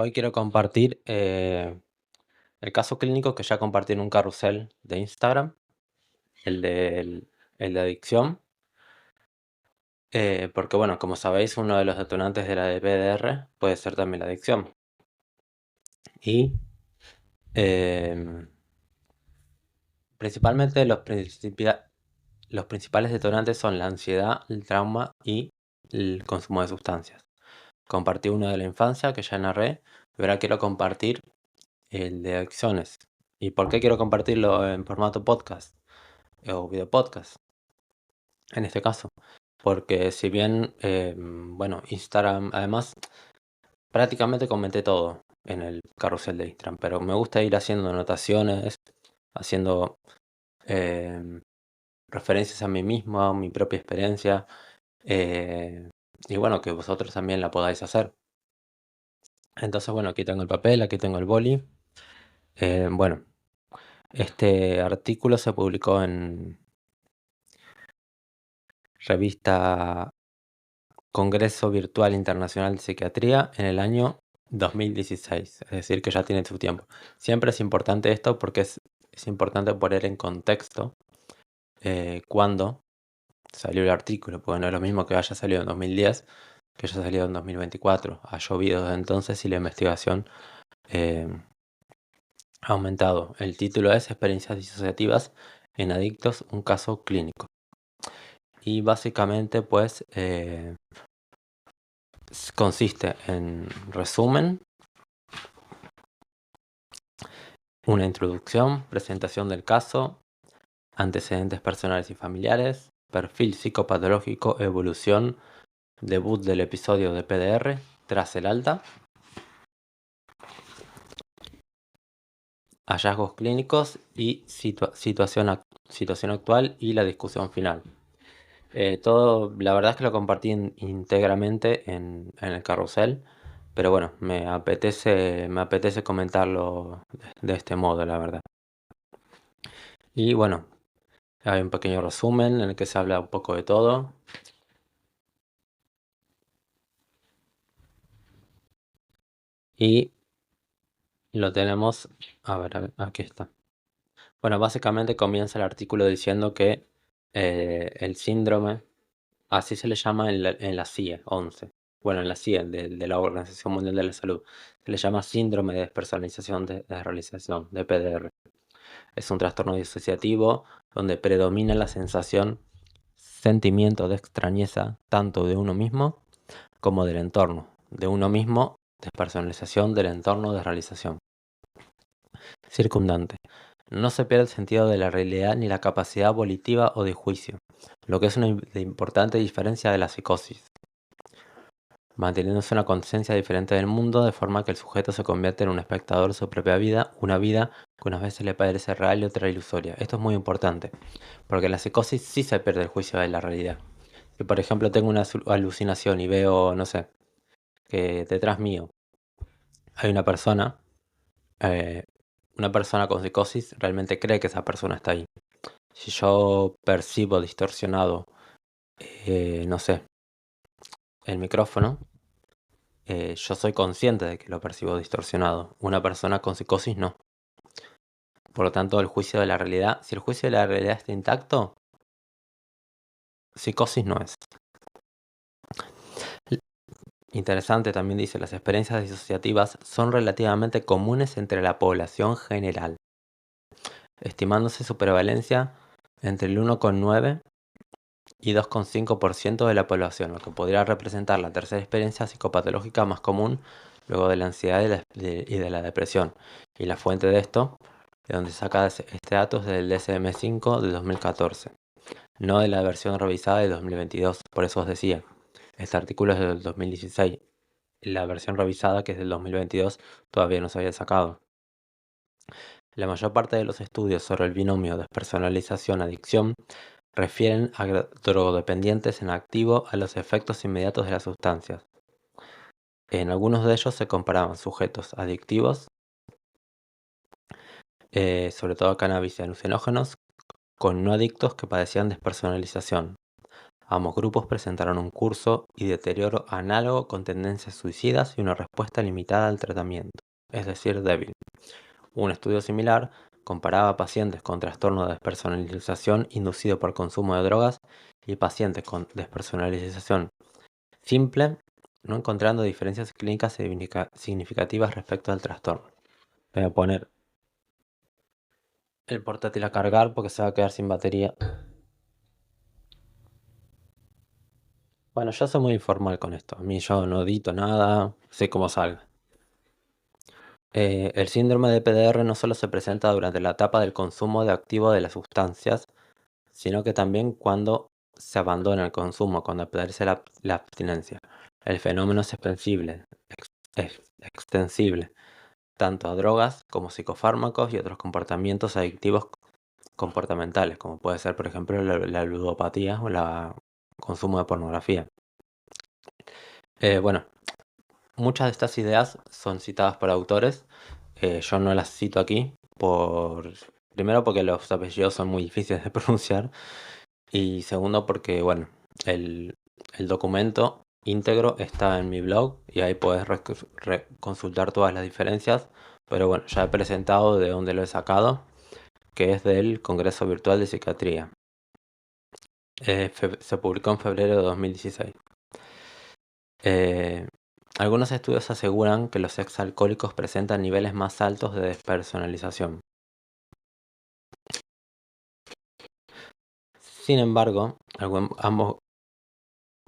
Hoy quiero compartir el caso clínico que ya compartí en un carrusel de Instagram, el el de adicción, porque bueno, como sabéis, uno de los detonantes de la DPDR puede ser también la adicción. Y em, principalmente los principales detonantes son la ansiedad, el trauma y el consumo de sustancias. Compartí uno de la infancia que ya narré, y ahora quiero compartir el de adicciones. ¿Y por qué quiero compartirlo en formato podcast o video podcast? En este caso, porque si bien, bueno, Instagram, además, prácticamente comenté todo en el carrusel de Instagram, pero me gusta ir haciendo anotaciones, haciendo em, referencias a mí mismo, a mi propia experiencia, eh, y bueno, que vosotros también la podáis hacer. Entonces, bueno, aquí tengo el papel, aquí tengo el boli. Bueno, este artículo se publicó en revista Congreso Virtual Internacional de Psiquiatría en el año 2016, es decir, que ya tiene su tiempo. Siempre es importante esto porque es importante poner en contexto cuándo salió el artículo, porque no es lo mismo que haya salido en 2010 que haya salido en 2024. Ha llovido desde entonces y la investigación eh, ha aumentado. El título es Experiencias disociativas en adictos, un caso clínico. Y básicamente, pues, consiste en resumen, una introducción, presentación del caso, antecedentes personales y familiares, perfil psicopatológico, evolución, debut del episodio de PDR tras el alta, hallazgos clínicos y situación actual y la discusión final. Todo, la verdad es que lo compartí íntegramente en el carrusel, pero bueno, me apetece comentarlo de este modo, la verdad. Y bueno, hay un pequeño resumen en el que se habla un poco de todo. Y lo tenemos, a ver, aquí está. Bueno, básicamente comienza el artículo diciendo que el síndrome, así se le llama en la CIE 11, bueno, en la CIE de la Organización Mundial de la Salud, se le llama síndrome de despersonalización de realización, de PDR. Es un trastorno disociativo donde predomina la sensación, sentimiento de extrañeza tanto de uno mismo como del entorno, de uno mismo, despersonalización del entorno de realización circundante. No se pierde el sentido de la realidad ni la capacidad volitiva o de juicio, lo que es una importante diferencia de la psicosis, manteniéndose una conciencia diferente del mundo de forma que el sujeto se convierte en un espectador de su propia vida, una vida que unas veces le parece real y otra ilusoria. Esto es muy importante, porque en la psicosis sí se pierde el juicio de la realidad. Si por ejemplo tengo una alucinación y veo, no sé, que detrás mío hay eh, una persona con psicosis realmente cree que esa persona está ahí. Si yo percibo distorsionado, no sé, el micrófono, yo soy consciente de que lo percibo distorsionado. Una persona con psicosis no. Por lo tanto, el juicio de la realidad, si el juicio de la realidad está intacto, psicosis no es. Interesante también dice, las experiencias disociativas son relativamente comunes entre la población general, estimándose su prevalencia entre el 1,9 y 2,5% de la población, lo que podría representar la tercera experiencia psicopatológica más común luego de la ansiedad y de la depresión. Y la fuente de esto, de donde saca este dato, es del DSM-5 de 2014, no de la versión revisada de 2022. Por eso os decía, este artículo es del 2016. La versión revisada, que es del 2022, todavía no se había sacado. La mayor parte de los estudios sobre el binomio despersonalización-adicción refieren a drogodependientes en activo a los efectos inmediatos de las sustancias. En algunos de ellos se comparaban sujetos adictivos, sobre todo cannabis y alucinógenos, con no adictos que padecían despersonalización. Ambos grupos presentaron un curso y deterioro análogo con tendencias suicidas y una respuesta limitada al tratamiento, es decir, débil. Un estudio similar comparaba pacientes con trastorno de despersonalización inducido por consumo de drogas y pacientes con despersonalización simple, no encontrando diferencias clínicas significativas respecto al trastorno. Voy a poner el portátil a cargar porque se va a quedar sin batería. Bueno, yo soy muy informal con esto. A mí yo no edito nada, sé cómo salga. El síndrome de PDR no solo se presenta durante la etapa del consumo de activo de las sustancias, sino que también cuando se abandona el consumo, cuando aparece la abstinencia. El fenómeno es extensible tanto a drogas como psicofármacos y otros comportamientos adictivos comportamentales, como puede ser, por ejemplo, la ludopatía o el consumo de pornografía. Bueno, muchas de estas ideas son citadas por autores. Yo no las cito aquí, primero porque los apellidos son muy difíciles de pronunciar y segundo porque, bueno, el, el documento íntegro está en mi blog y ahí puedes consultar todas las diferencias. Pero bueno, ya he presentado de dónde lo he sacado, que es del Congreso Virtual de Psiquiatría. Se publicó en febrero de 2016. Eh, Algunos estudios aseguran que los exalcohólicos presentan niveles más altos de despersonalización. Sin embargo,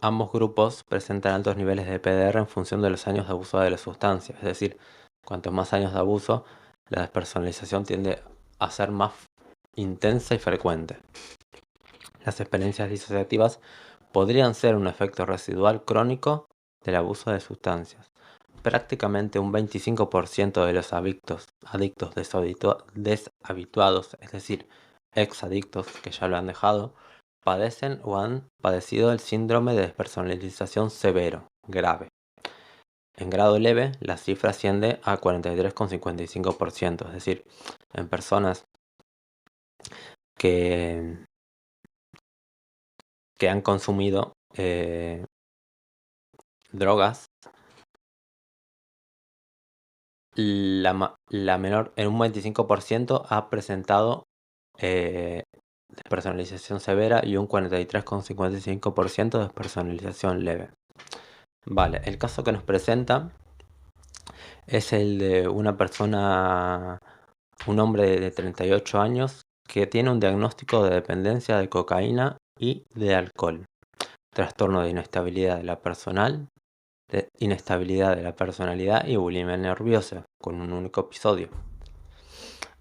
ambos grupos presentan altos niveles de PDR en función de los años de abuso de la sustancia. Es decir, cuantos más años de abuso, la despersonalización tiende a ser más intensa y frecuente. Las experiencias disociativas podrían ser un efecto residual crónico del abuso de sustancias. Prácticamente un 25% de los adictos deshabituados, es decir, exadictos que ya lo han dejado, padecen o han padecido el síndrome de despersonalización severo, grave. En grado leve, la cifra asciende a 43,55%, es decir, en personas que han consumido drogas, la menor, en un 25% ha presentado despersonalización severa y un 43,55% de despersonalización leve. Vale, el caso que nos presenta es el de una persona, un hombre de 38 años que tiene un diagnóstico de dependencia de cocaína y de alcohol, trastorno de inestabilidad de inestabilidad de la personalidad y bulimia nerviosa, con un único episodio.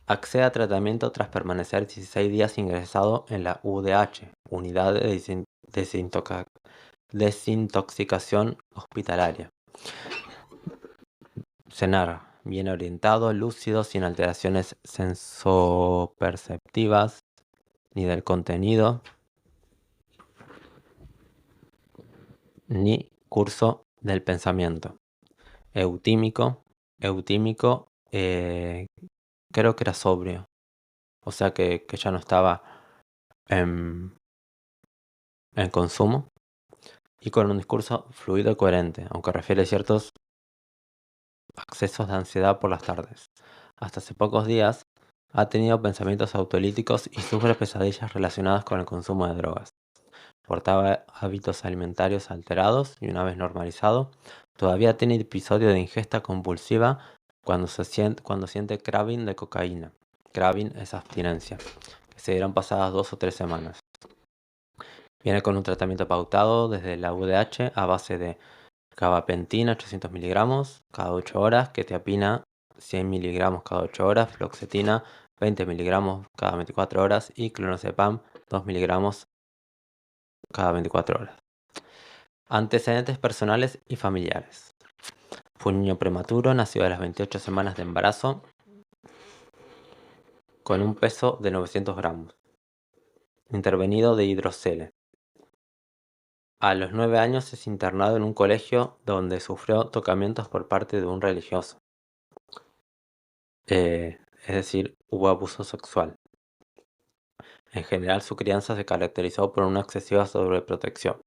Accede a tratamiento tras permanecer 16 días ingresado en la UDH, Unidad de Desintoxicación Hospitalaria. Se narra, bien orientado, lúcido, sin alteraciones sensoperceptivas ni del contenido, ni curso del pensamiento. Eutímico, creo que era sobrio, o sea que ya no estaba en consumo, y con un discurso fluido y coherente, aunque refiere ciertos accesos de ansiedad por las tardes. Hasta hace pocos días ha tenido pensamientos autolíticos y sufre pesadillas relacionadas con el consumo de drogas. Portaba hábitos alimentarios alterados y una vez normalizado, todavía tiene episodio de ingesta compulsiva cuando siente craving de cocaína. Craving es abstinencia, que se dieron pasadas 2 o 3 semanas. Viene con un tratamiento pautado desde la UDH a base de gabapentina 800 miligramos cada 8 horas, ketiapina 100 miligramos cada 8 horas, fluoxetina 20 miligramos cada 24 horas y clonazepam 2 miligramos cada 24 horas. Antecedentes personales y familiares. Fue un niño prematuro, nacido a las 28 semanas de embarazo, con un peso de 900 gramos. Intervenido de hidrocele. A los 9 años es internado en un colegio donde sufrió tocamientos por parte de un religioso. Es decir, hubo abuso sexual. En general, su crianza se caracterizó por una excesiva sobreprotección.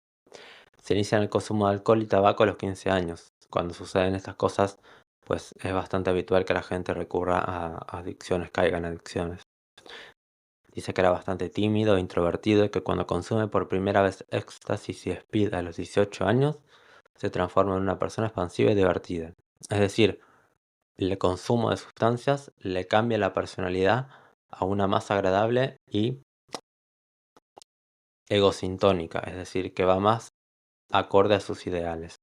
Se inicia en el consumo de alcohol y tabaco a los 15 años. Cuando suceden estas cosas, pues es bastante habitual que la gente recurra a adicciones, caiga en adicciones. Dice que era bastante tímido, introvertido y que cuando consume por primera vez éxtasis y speed a los 18 años, se transforma en una persona expansiva y divertida. Es decir, el consumo de sustancias le cambia la personalidad a una más agradable y egosintónica, es decir, que va más acorde a sus ideales.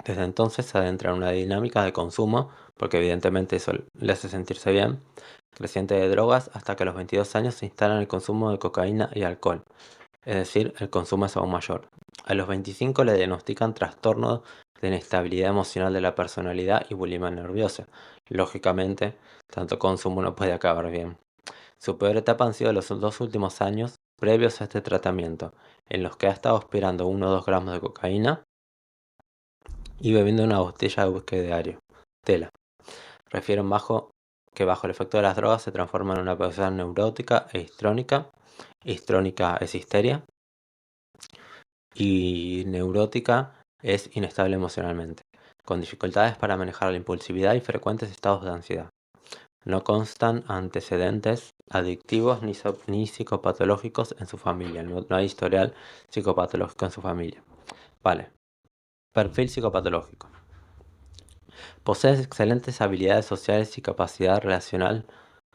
Desde entonces se adentra en una dinámica de consumo, porque evidentemente eso le hace sentirse bien, creciente de drogas, hasta que a los 22 años se instala en el consumo de cocaína y alcohol, es decir, el consumo es aún mayor. A los 25 le diagnostican trastorno de inestabilidad emocional de la personalidad y bulimia nerviosa. Lógicamente, tanto consumo no puede acabar bien. Su peor etapa han sido los 2 últimos años previos a este tratamiento, en los que ha estado aspirando 1 o 2 gramos de cocaína y bebiendo una botella de whisky diario. Tela. Refieren que bajo el efecto de las drogas se transforma en una persona neurótica e histrónica. Histrónica es histeria y neurótica es inestable emocionalmente, con dificultades para manejar la impulsividad y frecuentes estados de ansiedad. No constan antecedentes adictivos ni psicopatológicos en su familia. No hay historial psicopatológico en su familia. Vale. Perfil psicopatológico. Posee excelentes habilidades sociales y capacidad relacional,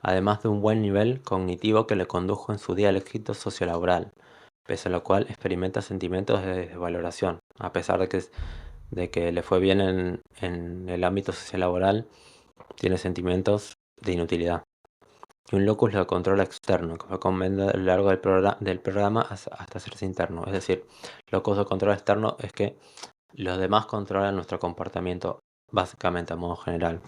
además de un buen nivel cognitivo que le condujo en su día al éxito sociolaboral, pese a lo cual experimenta sentimientos de desvaloración, a pesar de que le fue bien en el ámbito sociolaboral, tiene sentimientos de inutilidad. Y un locus de control externo, que fue convenido a lo largo del programa hasta hacerse interno. Es decir, locus de control externo es que los demás controlan nuestro comportamiento, básicamente a modo general.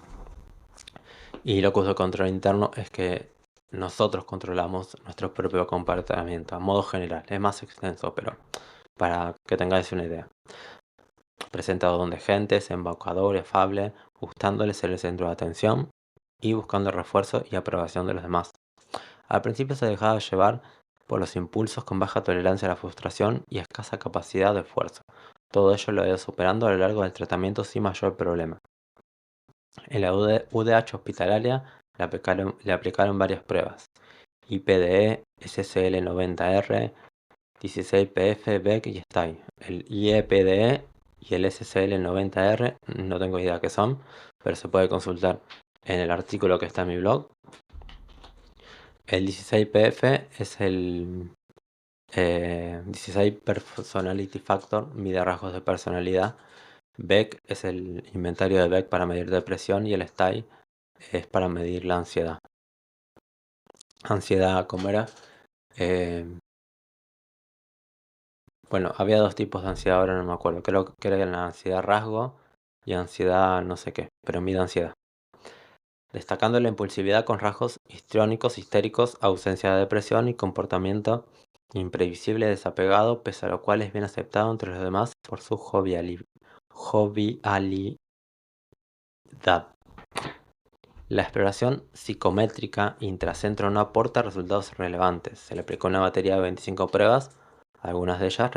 Y locus de control interno es que nosotros controlamos nuestro propio comportamiento, a modo general. Es más extenso, pero para que tengáis una idea. Presenta don de gentes, embaucador, afable, gustándole ser el centro de atención y buscando refuerzo y aprobación de los demás. Al principio se dejaba llevar por los impulsos con baja tolerancia a la frustración y escasa capacidad de esfuerzo. Todo ello lo ha ido superando a lo largo del tratamiento sin mayor problema. En la UDH hospitalaria le aplicaron varias pruebas: IPDE, SSL-90R, 16PF, BEC y STAI. El IEPDE y el SSL-90R no tengo idea qué son, pero se puede consultar en el artículo que está en mi blog. El 16PF es el 16 Personality Factor, mide rasgos de personalidad. BEC es el inventario de BEC para medir depresión y el STAI es para medir la ansiedad. Ansiedad, ¿cómo era? Bueno, había 2 tipos de ansiedad, ahora no me acuerdo. Creo que era la ansiedad rasgo y ansiedad no sé qué, pero mide ansiedad. Destacando la impulsividad con rasgos histriónicos, histéricos, ausencia de depresión y comportamiento imprevisible, desapegado, pese a lo cual es bien aceptado entre los demás por su jovialidad. La exploración psicométrica intracentro no aporta resultados relevantes. Se le aplicó una batería de 25 pruebas, algunas de ellas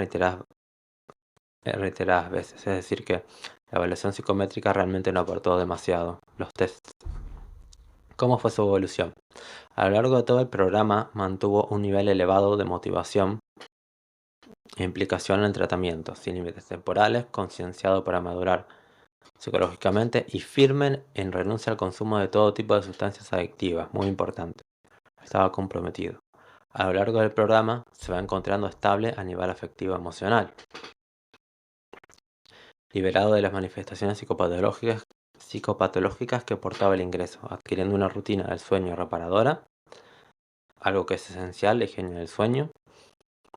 reiteradas veces. Es decir que la evaluación psicométrica realmente no aportó demasiado, los tests. ¿Cómo fue su evolución? A lo largo de todo el programa mantuvo un nivel elevado de motivación e implicación en el tratamiento, sin límites temporales, concienciado para madurar psicológicamente y firme en renuncia al consumo de todo tipo de sustancias adictivas, muy importante. Estaba comprometido. A lo largo del programa se va encontrando estable a nivel afectivo emocional, liberado de las manifestaciones psicopatológicas que portaba el ingreso, adquiriendo una rutina del sueño reparadora, algo que es esencial, la higiene del sueño,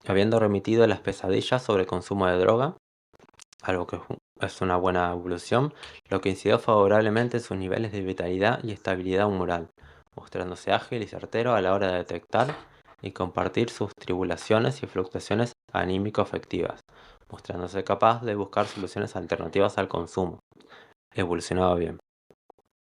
habiendo remitido las pesadillas sobre el consumo de droga, algo que es una buena evolución, lo que incidió favorablemente en sus niveles de vitalidad y estabilidad humoral, mostrándose ágil y certero a la hora de detectar y compartir sus tribulaciones y fluctuaciones anímico-afectivas, mostrándose capaz de buscar soluciones alternativas al consumo. Evolucionaba bien.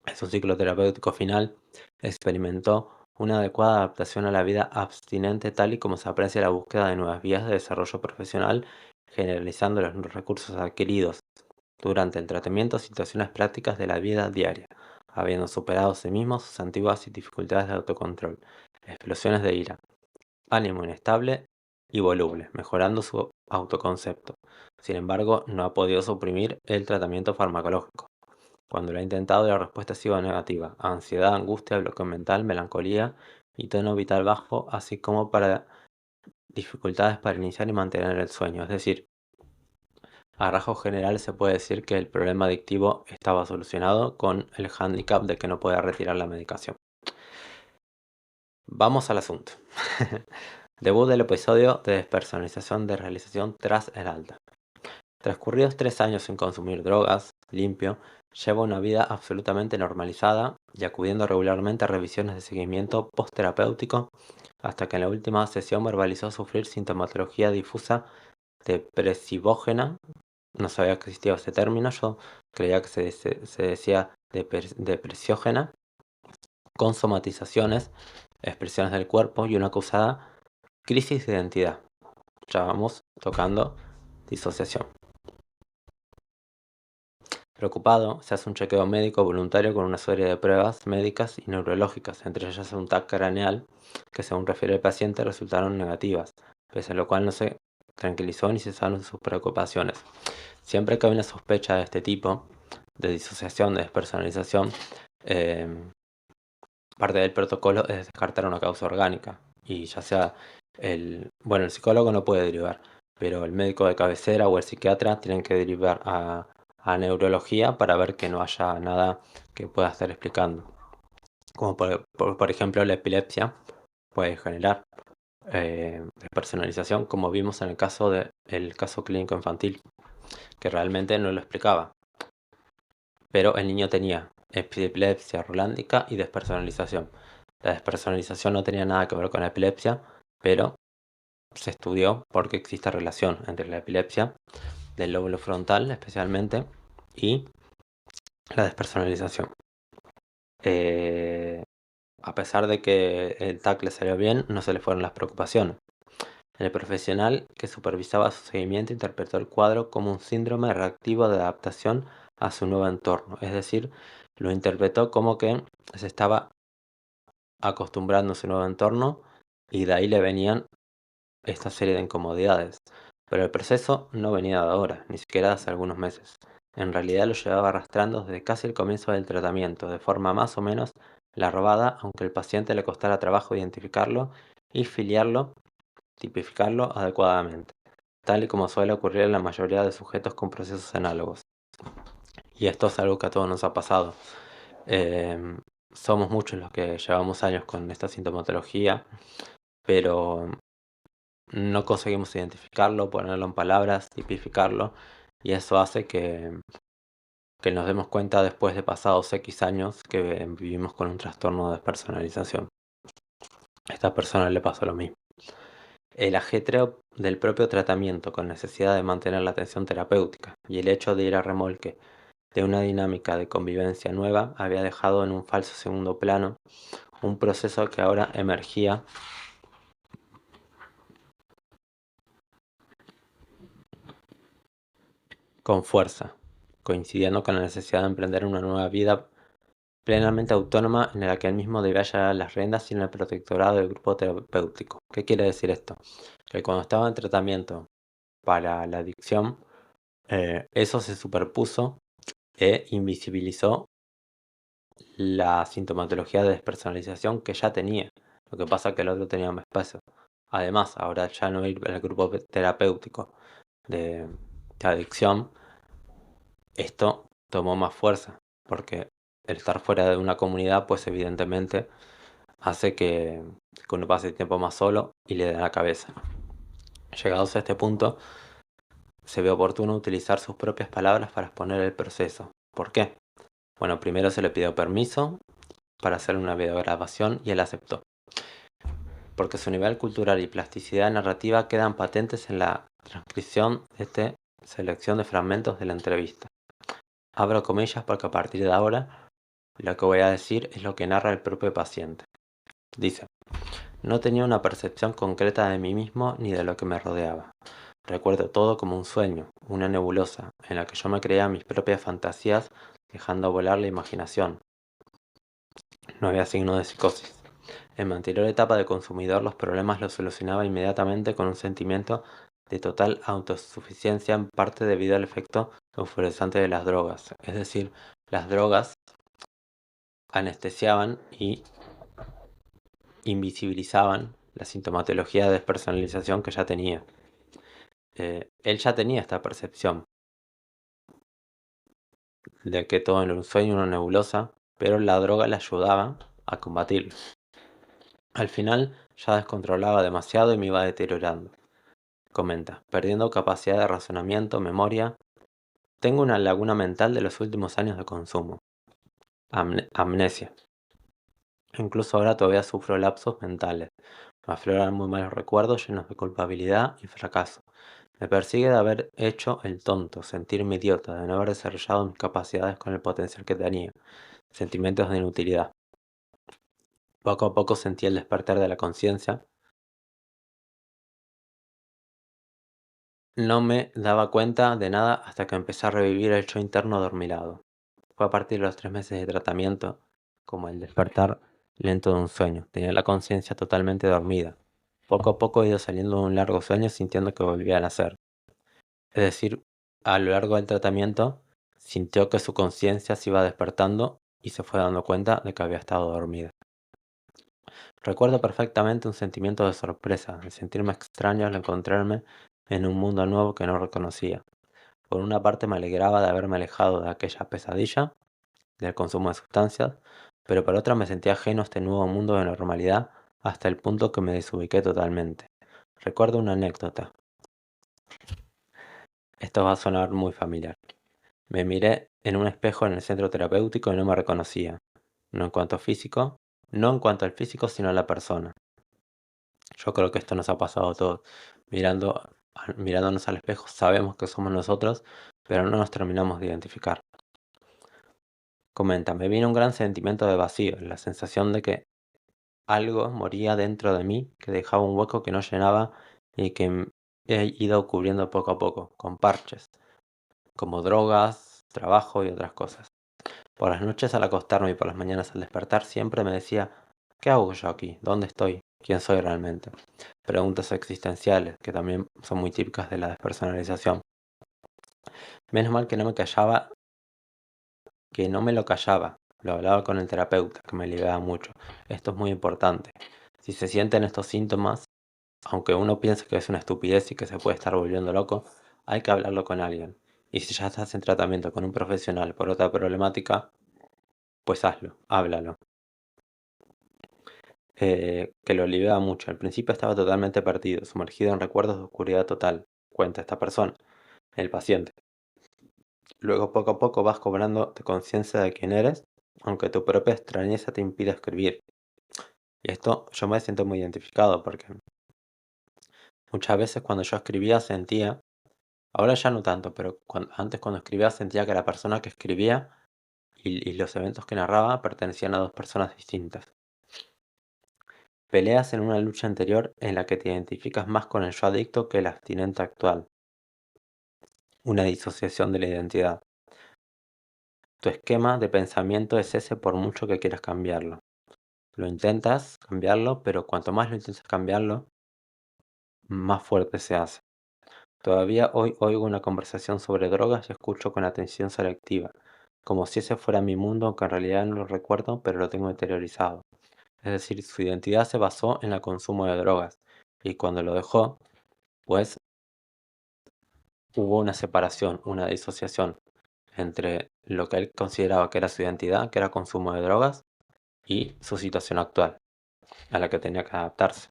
En su ciclo terapéutico final, experimentó una adecuada adaptación a la vida abstinente tal y como se aprecia la búsqueda de nuevas vías de desarrollo profesional, generalizando los recursos adquiridos durante el tratamiento a situaciones prácticas de la vida diaria, habiendo superado a sí mismos sus antiguas dificultades de autocontrol, explosiones de ira, ánimo inestable y voluble, mejorando su autoconcepto. Sin embargo, no ha podido suprimir el tratamiento farmacológico. Cuando lo ha intentado, la respuesta ha sido negativa: ansiedad, angustia, bloqueo mental, melancolía y tono vital bajo, así como para dificultades para iniciar y mantener el sueño. Es decir, a rasgos generales se puede decir que el problema adictivo estaba solucionado con el hándicap de que no puede retirar la medicación. Vamos al asunto. Debut del episodio de despersonalización de realización tras el alta. Transcurridos 3 años sin consumir drogas, limpio, lleva una vida absolutamente normalizada y acudiendo regularmente a revisiones de seguimiento post-terapéutico, hasta que en la última sesión verbalizó sufrir sintomatología difusa depresivógena. No sabía que existía ese término, yo creía que se decía depresiógena, con somatizaciones, expresiones del cuerpo y una acusada crisis de identidad. Ya vamos tocando disociación. Preocupado, se hace un chequeo médico voluntario con una serie de pruebas médicas y neurológicas, entre ellas un TAC craneal, que según refiere el paciente resultaron negativas, pese a lo cual no se tranquilizó ni cesaron sus preocupaciones. Siempre que hay una sospecha de este tipo, de disociación, de despersonalización, parte del protocolo es descartar una causa orgánica, y ya sea el psicólogo no puede derivar, pero el médico de cabecera o el psiquiatra tienen que derivar a neurología para ver que no haya nada que pueda estar explicando. Como por ejemplo la epilepsia puede generar despersonalización, como vimos en el caso del caso clínico infantil, que realmente no lo explicaba. Pero el niño tenía epilepsia rolándica y despersonalización. La despersonalización no tenía nada que ver con la epilepsia, pero se estudió porque existe relación entre la epilepsia del lóbulo frontal especialmente y la despersonalización. A pesar de que el TAC le salió bien, no se le fueron las preocupaciones. El profesional que supervisaba su seguimiento interpretó el cuadro como un síndrome reactivo de adaptación a su nuevo entorno, es decir, lo interpretó como que se estaba acostumbrando a su nuevo entorno y de ahí le venían esta serie de incomodidades. Pero el proceso no venía de ahora, ni siquiera de hace algunos meses. En realidad lo llevaba arrastrando desde casi el comienzo del tratamiento, de forma más o menos larvada, aunque al paciente le costara trabajo identificarlo y filiarlo, tipificarlo adecuadamente, tal y como suele ocurrir en la mayoría de sujetos con procesos análogos. Y esto es algo que a todos nos ha pasado. Somos muchos los que llevamos años con esta sintomatología, pero no conseguimos identificarlo, ponerlo en palabras, tipificarlo, y eso hace que nos demos cuenta después de pasados X años que vivimos con un trastorno de despersonalización. A esta persona le pasó lo mismo. El ajetreo del propio tratamiento con necesidad de mantener la atención terapéutica y el hecho de ir a remolque de una dinámica de convivencia nueva había dejado en un falso segundo plano un proceso que ahora emergía con fuerza, coincidiendo con la necesidad de emprender una nueva vida plenamente autónoma en la que él mismo debía llevar las riendas sin el protectorado del grupo terapéutico. ¿Qué quiere decir esto? Que cuando estaba en tratamiento para la adicción, eso se superpuso e invisibilizó la sintomatología de despersonalización que ya tenía. Lo que pasa es que el otro tenía más peso. Además, ahora ya no ir al grupo terapéutico de adicción, esto tomó más fuerza, porque el estar fuera de una comunidad, pues evidentemente hace que uno pase el tiempo más solo y le dé la cabeza. Llegados a este punto, se ve oportuno utilizar sus propias palabras para exponer el proceso. ¿Por qué? Bueno, primero se le pidió permiso para hacer una videograbación y él aceptó, porque su nivel cultural y plasticidad narrativa quedan patentes en la transcripción de esta selección de fragmentos de la entrevista. Abro comillas porque a partir de ahora lo que voy a decir es lo que narra el propio paciente. Dice, no tenía una percepción concreta de mí mismo ni de lo que me rodeaba. Recuerdo todo como un sueño, una nebulosa, en la que yo me creía mis propias fantasías, dejando volar la imaginación. No había signo de psicosis. En mi anterior etapa de consumidor, los problemas los solucionaba inmediatamente con un sentimiento de total autosuficiencia, en parte debido al efecto euforizante de las drogas. Es decir, las drogas anestesiaban y invisibilizaban la sintomatología de despersonalización que ya tenía. Él ya tenía esta percepción de que todo era un sueño, una nebulosa, pero la droga le ayudaba a combatirlo. Al final ya descontrolaba demasiado y me iba deteriorando. Comenta, perdiendo capacidad de razonamiento, memoria. Tengo una laguna mental de los últimos años de consumo. Amnesia. Incluso ahora todavía sufro lapsos mentales. Me afloran muy malos recuerdos llenos de culpabilidad y fracaso. Me persigue de haber hecho el tonto, sentirme idiota, de no haber desarrollado mis capacidades con el potencial que tenía. Sentimientos de inutilidad. Poco a poco sentí el despertar de la conciencia. No me daba cuenta de nada hasta que empecé a revivir el yo interno adormilado. Fue a partir de los 3 meses de tratamiento, como el despertar lento de un sueño. Tenía la conciencia totalmente dormida. Poco a poco he ido saliendo de un largo sueño sintiendo que volvía a nacer. Es decir, a lo largo del tratamiento, sintió que su conciencia se iba despertando y se fue dando cuenta de que había estado dormida. Recuerdo perfectamente un sentimiento de sorpresa, de sentirme extraño al encontrarme en un mundo nuevo que no reconocía. Por una parte me alegraba de haberme alejado de aquella pesadilla, del consumo de sustancias, pero por otra me sentía ajeno a este nuevo mundo de normalidad hasta el punto que me desubiqué totalmente. Recuerdo una anécdota. Esto va a sonar muy familiar. Me miré en un espejo en el centro terapéutico y no me reconocía. No en cuanto a físico, no en cuanto al físico, sino a la persona. Yo creo que esto nos ha pasado a todos. Mirándonos al espejo sabemos que somos nosotros, pero no nos terminamos de identificar. Comenta, me vino un gran sentimiento de vacío, la sensación de que algo moría dentro de mí, que dejaba un hueco que no llenaba y que he ido cubriendo poco a poco, con parches, como drogas, trabajo y otras cosas. Por las noches al acostarme y por las mañanas al despertar siempre me decía, ¿qué hago yo aquí? ¿Dónde estoy? ¿Quién soy realmente? Preguntas existenciales que también son muy típicas de la despersonalización. Menos mal que no me callaba, que no me lo callaba. Lo hablaba con el terapeuta, que me aliviaba mucho. Esto es muy importante. Si se sienten estos síntomas, aunque uno piense que es una estupidez y que se puede estar volviendo loco, hay que hablarlo con alguien. Y si ya estás en tratamiento con un profesional por otra problemática, pues hazlo, háblalo. Que lo aliviaba mucho. Al principio estaba totalmente perdido, sumergido en recuerdos de oscuridad total, cuenta esta persona, el paciente. Luego poco a poco vas cobrando de conciencia de quién eres, aunque tu propia extrañeza te impida escribir. Y esto yo me siento muy identificado porque muchas veces cuando yo escribía sentía, ahora ya no tanto, pero antes cuando escribía sentía que la persona que escribía y los eventos que narraba pertenecían a dos personas distintas. Peleas en una lucha anterior en la que te identificas más con el yo adicto que el abstinente actual. Una disociación de la identidad. Tu esquema de pensamiento es ese por mucho que quieras cambiarlo. Lo intentas cambiarlo, pero cuanto más lo intentas cambiarlo, más fuerte se hace. Todavía hoy oigo una conversación sobre drogas y escucho con atención selectiva, como si ese fuera mi mundo, aunque en realidad no lo recuerdo, pero lo tengo interiorizado. Es decir, su identidad se basó en el consumo de drogas, y cuando lo dejó, pues hubo una separación, una disociación entre lo que él consideraba que era su identidad, que era consumo de drogas, y su situación actual, a la que tenía que adaptarse.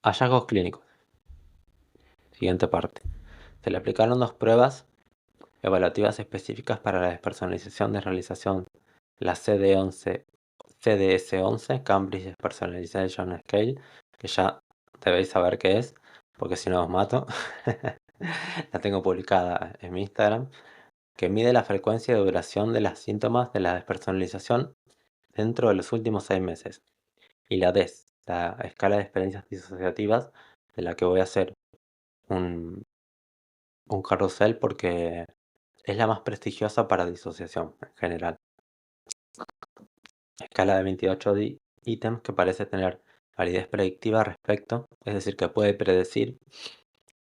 Hallazgos clínicos. Siguiente parte. Se le aplicaron dos pruebas evaluativas específicas para la despersonalización de realización, la CDS-11, Cambridge Despersonalization Scale, que ya debéis saber qué es, porque si no os mato. La tengo publicada en mi Instagram, que mide la frecuencia y duración de los síntomas de la despersonalización dentro de los últimos 6 meses. Y la DES, la escala de experiencias disociativas, de la que voy a hacer un, un carrusel porque es la más prestigiosa para disociación en general. Escala de 28 ítems que parece tener validez predictiva respecto, es decir, que puede predecir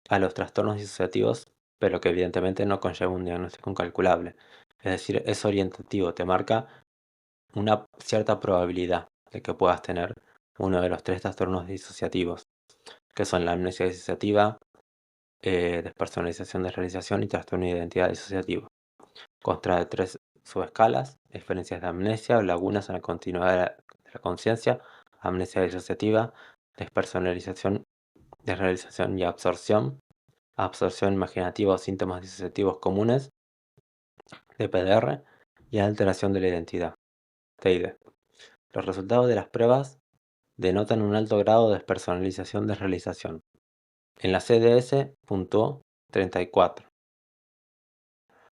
a los trastornos disociativos, pero que evidentemente no conlleva un diagnóstico incalculable. Es decir, es orientativo, te marca una cierta probabilidad de que puedas tener uno de los 3 trastornos disociativos, que son la amnesia disociativa, despersonalización, desrealización y trastorno de identidad disociativo. Consta de 3 subescalas: experiencias de amnesia o lagunas en la continuidad de la conciencia, amnesia disociativa, despersonalización, desrealización y absorción, absorción imaginativa o síntomas disociativos comunes de PDR y alteración de la identidad, TID. Los resultados de las pruebas denotan un alto grado de despersonalización de realización. En la CDS puntuó 34.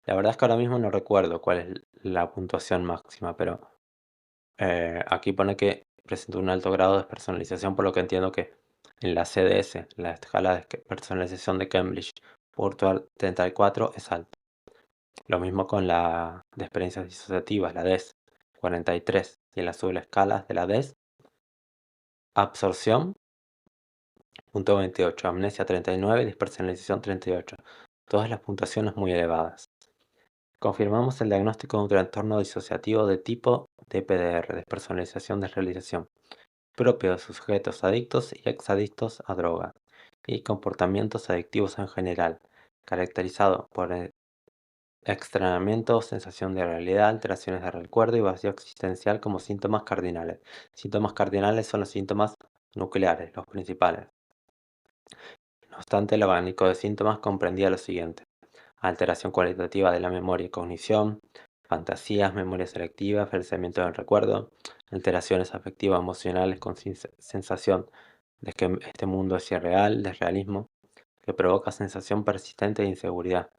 La verdad es que ahora mismo no recuerdo cuál es la puntuación máxima, pero aquí pone que presentó un alto grado de despersonalización, por lo que entiendo que en la CDS, la escala de personalización de Cambridge, puntual 34 es alto. Lo mismo con la de experiencias disociativas, la DES, 43. Y en las subescalas de la DES, absorción, punto 28, amnesia 39 y despersonalización 38. Todas las puntuaciones muy elevadas. Confirmamos el diagnóstico de un trastorno disociativo de tipo DPDR, despersonalización de realización, propio de sujetos adictos y exadictos a drogas y comportamientos adictivos en general, caracterizado por extrañamiento, sensación de realidad, alteraciones de recuerdo y vacío existencial como síntomas cardinales. Síntomas cardinales son los síntomas nucleares, los principales. No obstante, el abanico de síntomas comprendía lo siguiente: alteración cualitativa de la memoria y cognición, fantasías, memoria selectiva, falseamiento del recuerdo, alteraciones afectivas emocionales con sensación de que este mundo es irreal, desrealismo, que provoca sensación persistente de inseguridad,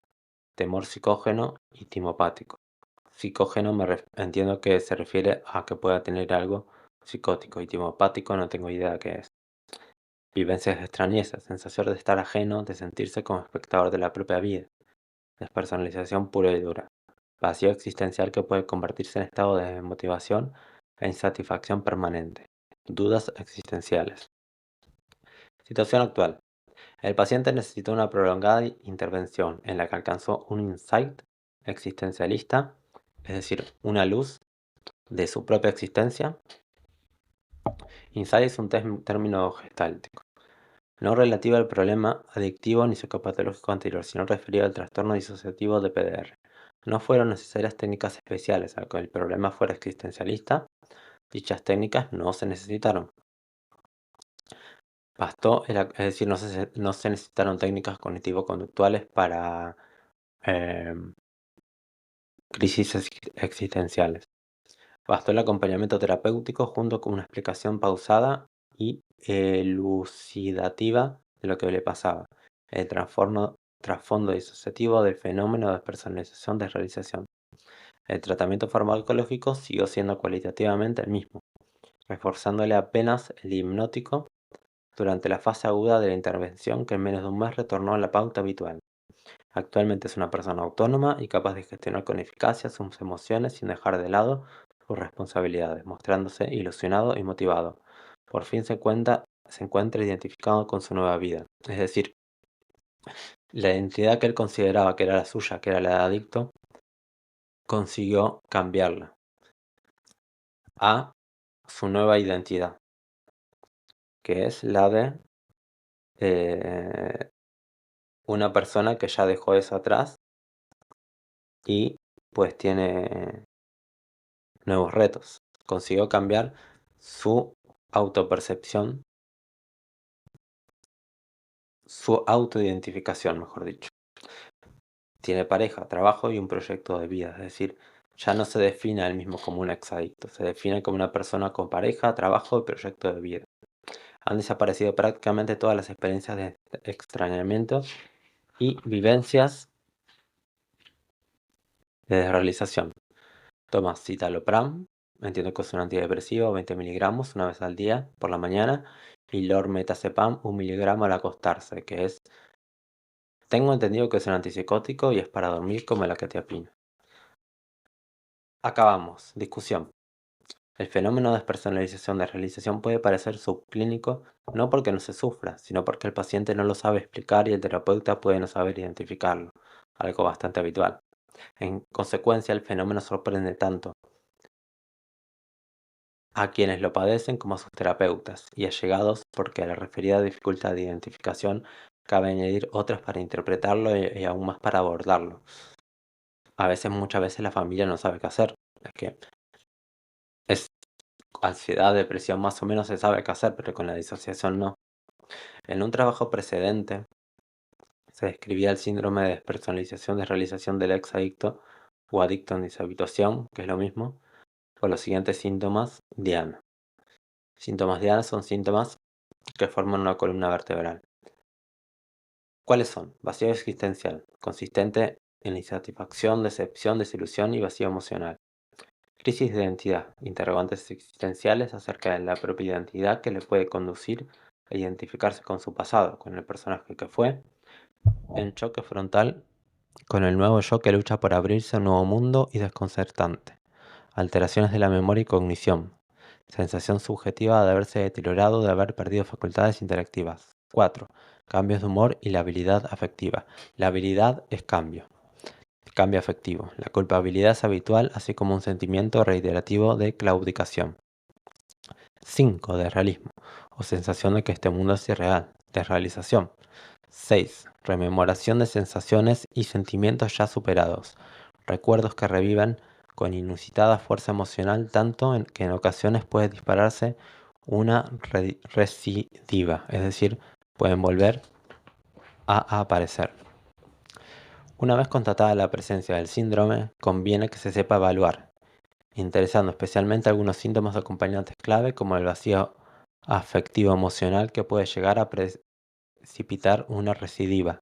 temor psicógeno y timopático. Psicógeno entiendo que se refiere a que pueda tener algo psicótico, y timopático no tengo idea qué es. Vivencias de extrañeza, sensación de estar ajeno, de sentirse como espectador de la propia vida. Despersonalización pura y dura. Vacío existencial que puede convertirse en estado de desmotivación e insatisfacción permanente. Dudas existenciales. Situación actual. El paciente necesitó una prolongada intervención en la que alcanzó un insight existencialista, es decir, una luz de su propia existencia. Insight es un término gestáltico, no relativo al problema adictivo ni psicopatológico anterior, sino referido al trastorno disociativo de PDR. No fueron necesarias técnicas especiales, aunque el problema fuera existencialista. Dichas técnicas no se necesitaron. Bastó, es decir, no se necesitaron técnicas cognitivo-conductuales para crisis existenciales. Bastó el acompañamiento terapéutico junto con una explicación pausada y elucidativa de lo que le pasaba. El trasfondo disociativo del fenómeno de despersonalización de realización. El tratamiento farmacológico siguió siendo cualitativamente el mismo, reforzándole apenas el hipnótico durante la fase aguda de la intervención, que en menos de un mes retornó a la pauta habitual. Actualmente es una persona autónoma y capaz de gestionar con eficacia sus emociones sin dejar de lado sus responsabilidades, mostrándose ilusionado y motivado. Por fin se encuentra identificado con su nueva vida. Es decir, la identidad que él consideraba que era la suya, que era la de adicto, consiguió cambiarla a su nueva identidad, que es la de una persona que ya dejó eso atrás y pues tiene nuevos retos. Consiguió cambiar su autopercepción, su autoidentificación, mejor dicho. Tiene pareja, trabajo y un proyecto de vida, es decir, ya no se define a él mismo como un exadicto, se define como una persona con pareja, trabajo y proyecto de vida. Han desaparecido prácticamente todas las experiencias de extrañamiento y vivencias de desrealización. Tomas citalopram, entiendo que es un antidepresivo, 20 miligramos una vez al día por la mañana, y lormetazepam, 1 miligramo al acostarse, que es, tengo entendido que es un antipsicótico y es para dormir como la quetiapina. Acabamos, discusión. El fenómeno de despersonalización de realización puede parecer subclínico no porque no se sufra, sino porque el paciente no lo sabe explicar y el terapeuta puede no saber identificarlo, algo bastante habitual. En consecuencia, el fenómeno sorprende tanto a quienes lo padecen como a sus terapeutas y allegados, porque a la referida dificultad de identificación cabe añadir otras para interpretarlo y aún más para abordarlo. Muchas veces la familia no sabe qué hacer. Es que es ansiedad, depresión, más o menos se sabe qué hacer, pero con la disociación no. En un trabajo precedente se describía el síndrome de despersonalización de realización del ex adicto o adicto en deshabituación, que es lo mismo, con los siguientes síntomas DIANA. Síntomas DIANA son síntomas que forman una columna vertebral. ¿Cuáles son? Vacío existencial, consistente en insatisfacción, decepción, desilusión y vacío emocional. Crisis de identidad, interrogantes existenciales acerca de la propia identidad que le puede conducir a identificarse con su pasado, con el personaje que fue. En choque frontal con el nuevo yo que lucha por abrirse a un nuevo mundo y desconcertante. Alteraciones de la memoria y cognición. Sensación subjetiva de haberse deteriorado, de haber perdido facultades interactivas. 4. Cambios de humor y la habilidad afectiva. La habilidad es cambio. Cambio afectivo. La culpabilidad es habitual, así como un sentimiento reiterativo de claudicación. 5. Desrealismo, o sensación de que este mundo es irreal. Desrealización. 6. Rememoración de sensaciones y sentimientos ya superados. Recuerdos que reviven con inusitada fuerza emocional, tanto que en ocasiones puede dispararse una recidiva, es decir, pueden volver a aparecer. Una vez constatada la presencia del síndrome, conviene que se sepa evaluar, interesando especialmente algunos síntomas acompañantes clave como el vacío afectivo emocional que puede llegar a precipitar una recidiva,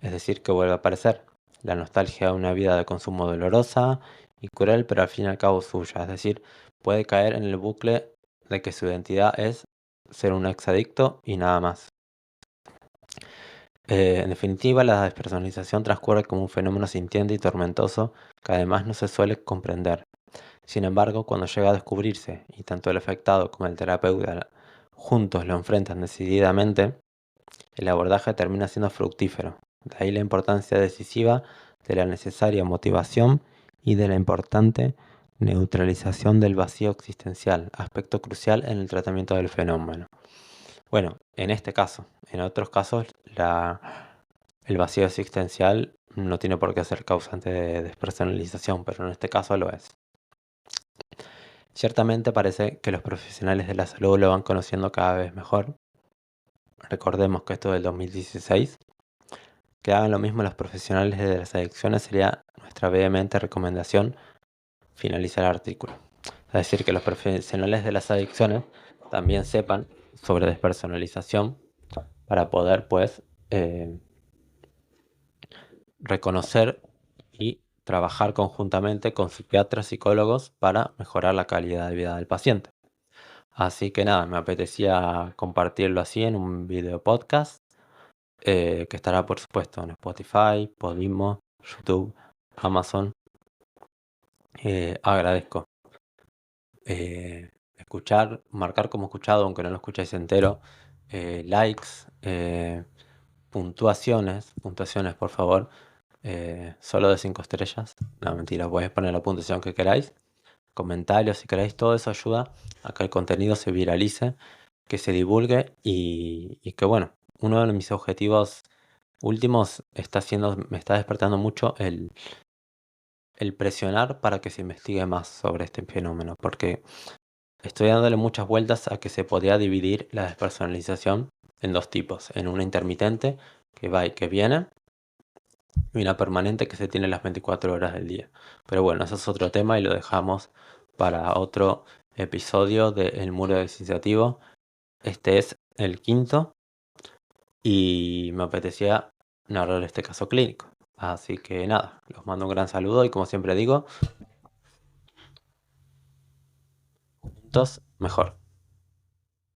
es decir, que vuelve a aparecer. La nostalgia de una vida de consumo dolorosa y cruel, pero al fin y al cabo suya, es decir, puede caer en el bucle de que su identidad es ser un exadicto y nada más. En definitiva, la despersonalización transcurre como un fenómeno sintiente y tormentoso que además no se suele comprender. Sin embargo, cuando llega a descubrirse, y tanto el afectado como el terapeuta juntos lo enfrentan decididamente, el abordaje termina siendo fructífero. De ahí la importancia decisiva de la necesaria motivación y de la importante neutralización del vacío existencial, aspecto crucial en el tratamiento del fenómeno. Bueno, en este caso, en otros casos, el vacío existencial no tiene por qué ser causante de despersonalización, pero en este caso lo es. Ciertamente parece que los profesionales de la salud lo van conociendo cada vez mejor. Recordemos que esto es del 2016. Que hagan lo mismo los profesionales de las adicciones sería nuestra vehemente recomendación. Finaliza el artículo. Es decir, que los profesionales de las adicciones también sepan sobre despersonalización para poder, pues, reconocer y trabajar conjuntamente con psiquiatras, psicólogos para mejorar la calidad de vida del paciente. Así que nada, me apetecía compartirlo así en un video podcast que estará por supuesto en Spotify, Podimo, YouTube, Amazon. Agradezco escuchar, marcar como escuchado, aunque no lo escucháis entero, likes, puntuaciones por favor, solo de 5 estrellas, no mentira, podéis poner la puntuación que queráis, comentarios si queréis, todo eso ayuda a que el contenido se viralice, que se divulgue y que bueno, uno de mis objetivos últimos me está despertando mucho el presionar para que se investigue más sobre este fenómeno, porque estoy dándole muchas vueltas a que se podría dividir la despersonalización en dos tipos, en una intermitente que va y que viene y una permanente que se tiene las 24 horas del día. Pero bueno, eso es otro tema y lo dejamos para otro episodio de El Muro Disociativo. Este es el quinto y me apetecía narrar este caso clínico. Así que nada, los mando un gran saludo y como siempre digo, juntos mejor.